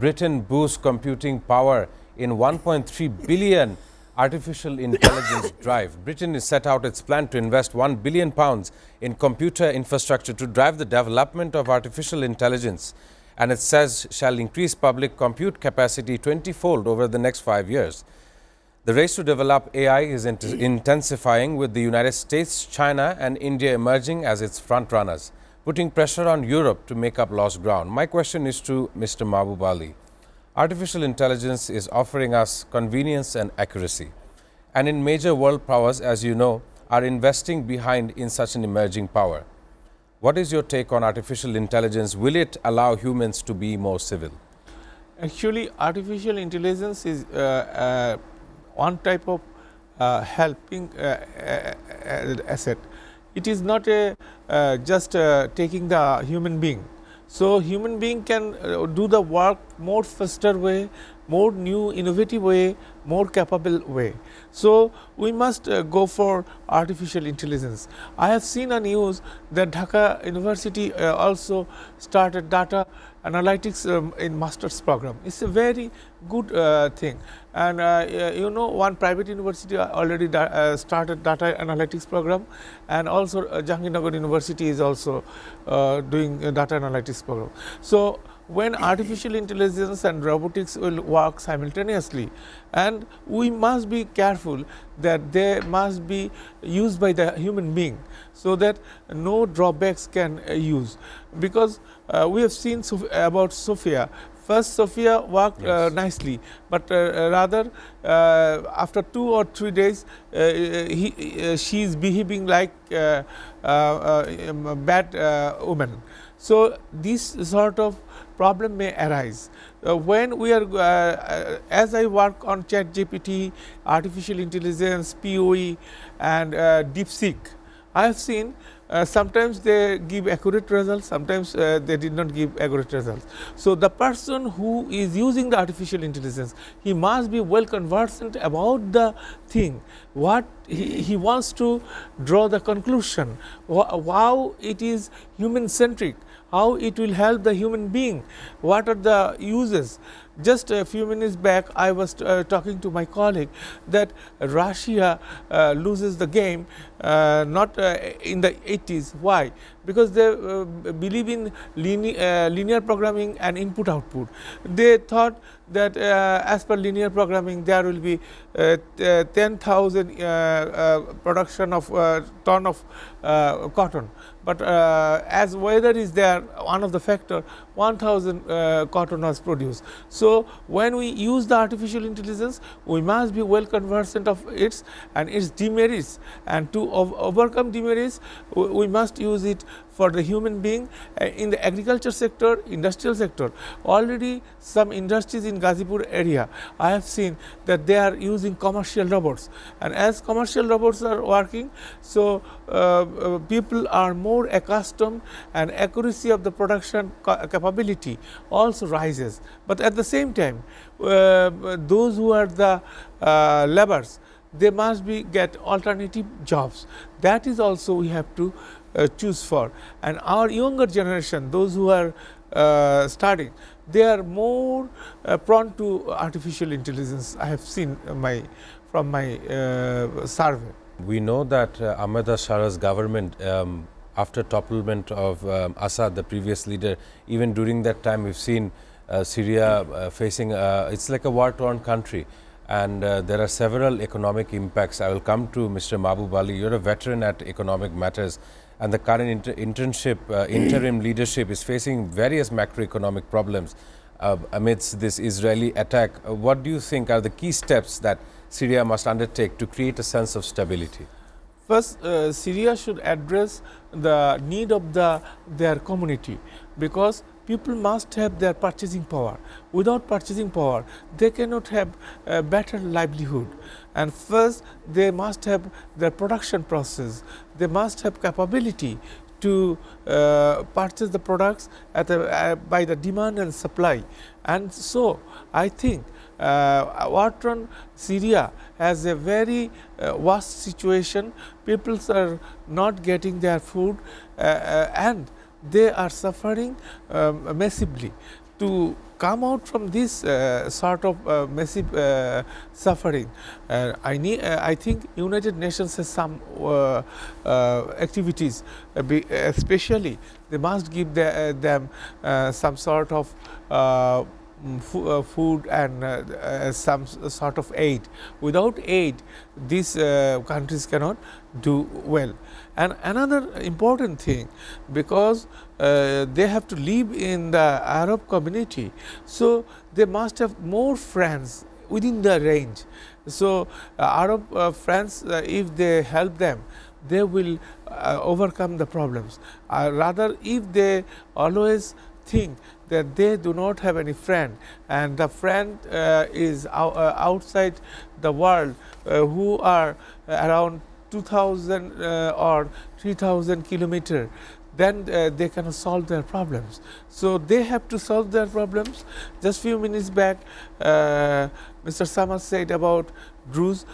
Britain boosts computing power in 1.3 billion artificial intelligence drive. Britain has set out its plan to invest £1 billion in computer infrastructure to drive the development of artificial intelligence, and it says shall increase public compute capacity 20-fold over the next 5 years. The race to develop AI is intensifying, with the United States, China and India emerging as its front runners, putting pressure on Europe to make up lost ground. My question is to Mr. Mahboob Ali. Artificial intelligence is offering us convenience and accuracy, and in major world powers, as you know, are investing behind in such an emerging power. What is your take on artificial intelligence? Will it allow humans to be more civil? Actually, artificial intelligence is one type of helping asset. It is not just taking the human being. So, human being can do the work more faster way, more new innovative way, more capable way. So, we must go for artificial intelligence. I have seen a news that Dhaka University also started data analytics in master's program. It's a very good thing, and you know, one private university already started data analytics program, and also Jahangirnagar University is also doing a data analytics program. So, when artificial intelligence and robotics will work simultaneously, and we must be careful that they must be used by the human being, so that no drawbacks can use, because we have seen about Sophia. First, Sophia worked nicely, but rather after 2 or 3 days, she is behaving like a bad woman. So, this sort of problem may arise. When we are, as I work on ChatGPT, artificial intelligence, POE and DeepSeek, I have seen sometimes they give accurate results, sometimes they did not give accurate results. So, the person who is using the artificial intelligence, he must be well conversant about the thing, what he wants to draw the conclusion, how it is human centric, how it will help the human being, what are the uses. Just a few minutes back, I was talking to my colleague that Russia loses the game not in the 80s. Why? Because they believe in linear programming and input output. They thought that as per linear programming, there will be 10,000 production of ton of cotton. But as weather is there, one of the factor, 1,000 cotton was produced. So, when we use the artificial intelligence, we must be well conversant of its and its demerits, and to overcome demerits, we must use it for the human being. In the agriculture sector, industrial sector, already some industries in Gazipur area, I have seen that they are using commercial robots, and as commercial robots are working, so people are more accustomed, and accuracy of the production capability also rises. But at the same time, those who are the laborers, they must be get alternative jobs. That is also we have to choose for. And our younger generation, those who are starting, they are more prone to artificial intelligence. I have seen from my survey. We know that Ahmed Shara's government, after topplement of Assad, the previous leader, even during that time, we've seen Syria facing, it's like a war-torn country. And there are several economic impacts. I will come to Mr. Mahboob Ali. You're a veteran at economic matters, and the current interim leadership is facing various macroeconomic problems amidst this Israeli attack. What do you think are the key steps that Syria must undertake to create a sense of stability? First, Syria should address the need of their community, because people must have their purchasing power. Without purchasing power, they cannot have a better livelihood. And first, they must have their production process. They must have capability to purchase the products by the demand and supply. And so, I think war-torn Syria has a very worst situation. People are not getting their food and they are suffering massively. to come out from this sort of massive suffering, I think United Nations has some activities, especially they must give them some sort of food and some sort of aid. Without aid, these countries cannot do well. And another important thing, because they have to live in the Arab community, so they must have more friends within the range. So Arab friends, if they help them, they will overcome the problems. Rather, if they always think that they do not have any friend, and the friend is outside the world, who are around 2000 or 3000 kilometers, then they can solve their problems. So they have to solve their problems. Just few minutes back, Mr. Samad said about Druze.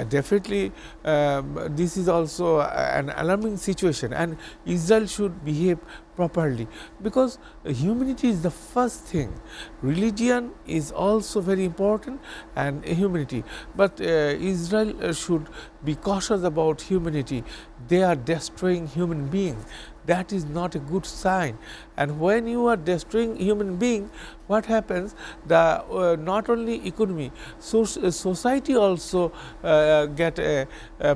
Definitely, this is also an alarming situation, and Israel should behave properly, because humanity is the first thing. Religion is also very important, and humanity, but Israel should be cautious about humanity. They are destroying human beings. That is not a good sign. And when you are destroying human being, what happens? The not only economy, society also get a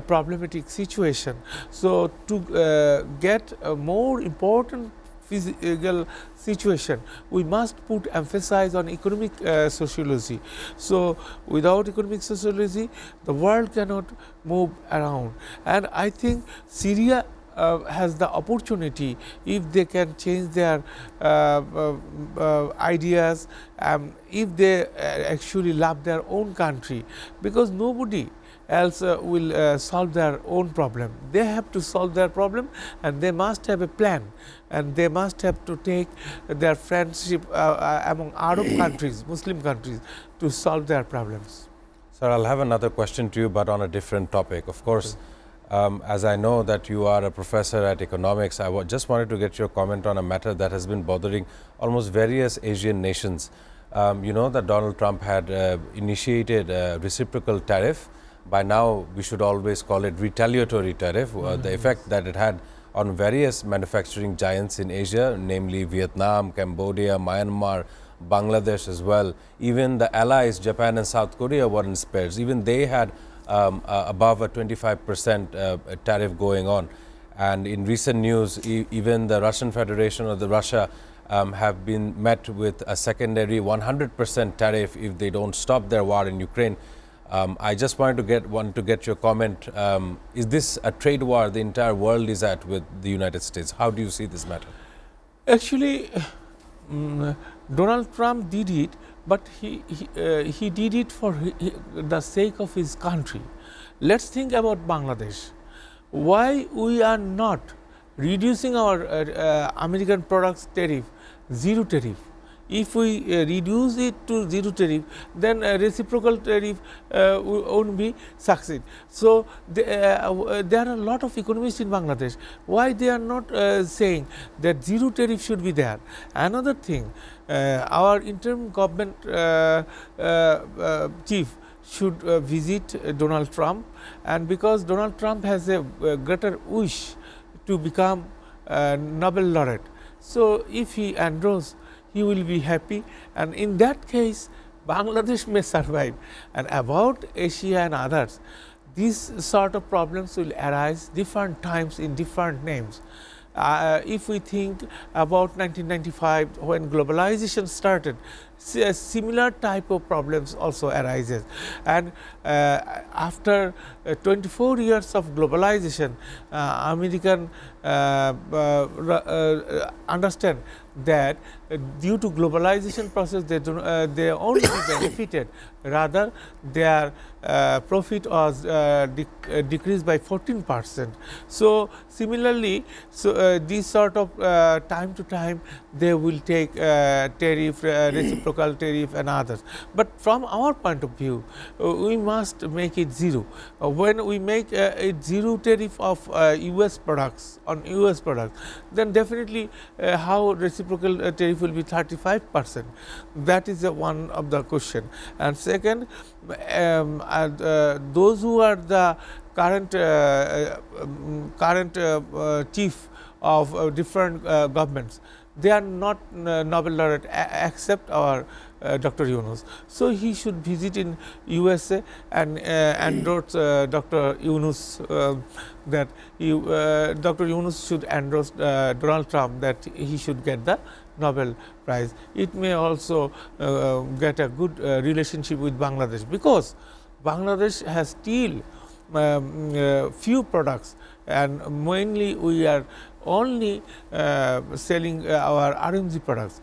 problematic situation. So to get a more important physical situation, we must put emphasis on economic sociology. So without economic sociology, the world cannot move around. And I think Syria has the opportunity, if they can change their ideas, if they actually love their own country, because nobody else will solve their own problem. They have to solve their problem, and they must have a plan, and they must have to take their friendship among Arab countries, Muslim countries, to solve their problems. Sir, I'll have another question to you, but on a different topic. Of course, as I know that you are a professor at economics, I just wanted to get your comment on a matter that has been bothering almost various Asian nations. You know that Donald Trump had initiated a reciprocal tariff. By now, we should always call it retaliatory tariff. The effect that it had on various manufacturing giants in Asia, namely Vietnam, Cambodia, Myanmar, Bangladesh as well. Even the allies, Japan and South Korea, were in spares. Even they had above a 25% tariff going on. And in recent news, even the Russian Federation or the Russia have been met with a secondary 100% tariff if they don't stop their war in Ukraine. I just wanted to get your comment. Is this a trade war the entire world is at with the United States? How do you see this matter? Actually, Donald Trump did it, but he did it for the sake of his country. Let's think about Bangladesh. Why we are not reducing our American products tariff, zero tariff? If we reduce it to zero tariff, then reciprocal tariff won't be succeed. So there are a lot of economists in Bangladesh. Why they are not saying that zero tariff should be there? Another thing, our interim government chief should visit Donald Trump, and because Donald Trump has a greater wish to become Nobel laureate, so if he endorses, he will be happy, and in that case Bangladesh may survive. And about Asia and others, these sort of problems will arise different times in different names. If we think about 1995, when globalization started, a similar type of problems also arises. And after 24 years of globalization, American understand that due to globalization process, they only benefited, rather their profit was decreased by 14%. So similarly, these sort of time to time they will take tariff, reciprocal reciprocal tariff and others. But from our point of view, we must make it zero. When we make it zero tariff of US products on US products, then definitely how reciprocal tariff will be 35%. That is one of the question. And second, those who are the current chief of different governments, they are not Nobel laureate except our Dr. Yunus. So, he should visit in USA and endorse Dr. Yunus, that Dr. Yunus should endorse Donald Trump, that he should get the Nobel Prize. It may also get a good relationship with Bangladesh, because Bangladesh has still few products, and mainly we are only selling our RMG products.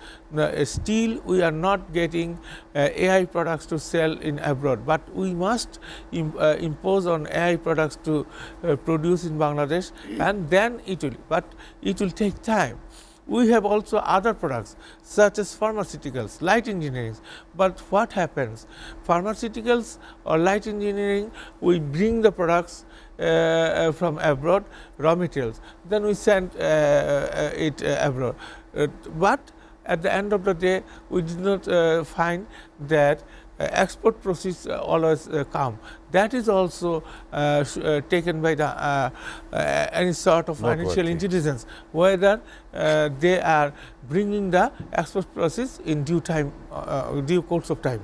Still we are not getting AI products to sell in abroad, but we must impose on AI products to produce in Bangladesh, and then it will take time. We have also other products such as pharmaceuticals, light engineering, but what happens? Pharmaceuticals or light engineering, we bring the products from abroad, raw materials, then we send it abroad. But at the end of the day, we did not find that export proceeds always come. That is also taken by the any sort of financial intelligence, whether they are bringing the export proceeds in due time, due course of time.